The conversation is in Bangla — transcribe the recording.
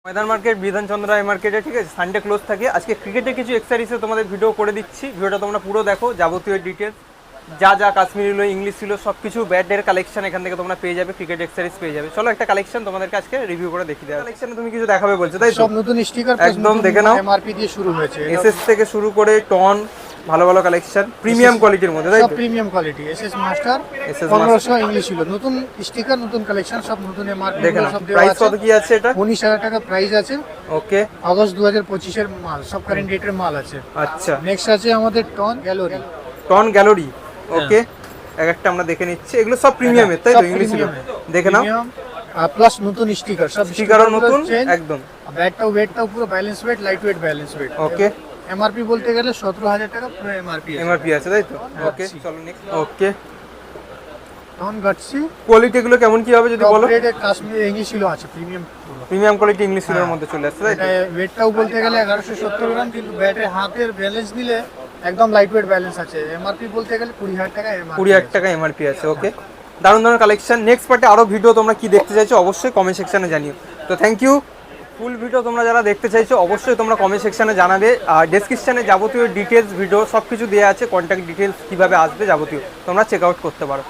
ময়দান মার্কেট বিধানচন্দ্র আই মার্কেটে, ঠিক আছে, সানডে ক্লোজ থাকে। আজকে ক্রিকেটের কিছু এক্সারসাইজে তোমাদের ভিডিও করে দিচ্ছি, ভিডিওটা তোমরা পুরো দেখো। যাবতীয় ডিটেলস যা যা কাশ্মীরি ছিল, ইংলিশ ছিল, সব কিছু ব্যাটের কালেকশন এখান থেকে তোমরা পেয়ে যাবে, ক্রিকেট এক্সারসাইজ পেয়ে যাবে। চলো একটা কালেকশন তোমাদেরকে আজকে রিভিউ করে দেখিয়ে দেবো। কালেকশনে তুমি কিছু দেখাবে বলছো, তাই তো? সব নতুন স্টিকার একদম দেখে নাও, এমআরপি দিয়ে শুরু হয়েছে। এসএস থেকে শুরু করে টন, ভালো ভালো কালেকশন, প্রিমিয়াম কোয়ালিটির মধ্যে, তাই সব তো? Premium quality. SS master SS 1500 English ছিল, নতুন স্টিকার, নতুন কালেকশন, সব নতুন এমআরপি দেখে নাও। সব দেওয়া প্রাইস আছে। কত কি আছে এটা? 19000 টাকা প্রাইস আছে। ওকে, আগস্ট 2025 এর মাল, সব কারেন্ট ডেটের মাল আছে। আচ্ছা। নেক্সট আছে আমাদের টন গ্যালারি। টন গ্যালারি, ওকে। এক একটা আমরা দেখে নিচ্ছি, এগুলো সব প্রিমিয়ামের, তাই তো? ইংলিশ ছিল, দেখে নাও। প্লাস নতুন স্টিকার, সব স্টিকারও নতুন একদম। ব্যাটটাও ওয়েটটাও পুরো balance weight, light weight balance weight. Okay, MRP বলতে গেলে 17000 টাকা পুরো এমআরপি। এমআরপি আছে, তাই তো? ওকে, চলো নেক্সট। ওকে, টন গাটসি কোয়ালিটি এগুলো কেমন কি হবে যদি বলো? রেটে কাশ্মীরি ইংলিশ ছিল আছে, প্রিমিয়াম। প্রিমিয়াম কোয়ালিটি ইংলিশ সিলের মধ্যে চলে আসছে, তাই তো? ওয়েটটাও বলতে গেলে 1170 গ্রাম, কিন্তু ব্যাটের হাতের ব্যালেন্স নিলে একদম লাইট ওয়েট ব্যালেন্স আছে। এমআরপি বলতে গেলে 20000 টাকা এমআরপি। 20000 টাকা এমআরপি আছে, ওকে। দারুণ দারুণ কালেকশন। নেক্সট পার্টে আরো ভিডিও তোমরা কি দেখতে চাইছো অবশ্যই কমেন্ট সেকশনে জানিও। তো থ্যাংক ইউ। ফুল ভিডিও তোমরা যারা দেখতে চাইছো অবশ্যই তোমরা কমেন্ট সেকশনে জানাবে। আর ডেসক্রিপশনে যাবতীয় ডিটেলস ভিডিও সব কিছু দেওয়া আছে, কন্ট্যাক্ট ডিটেলস কীভাবে আসবে যাবতীয় তোমরা চেক আউট করতে পারো।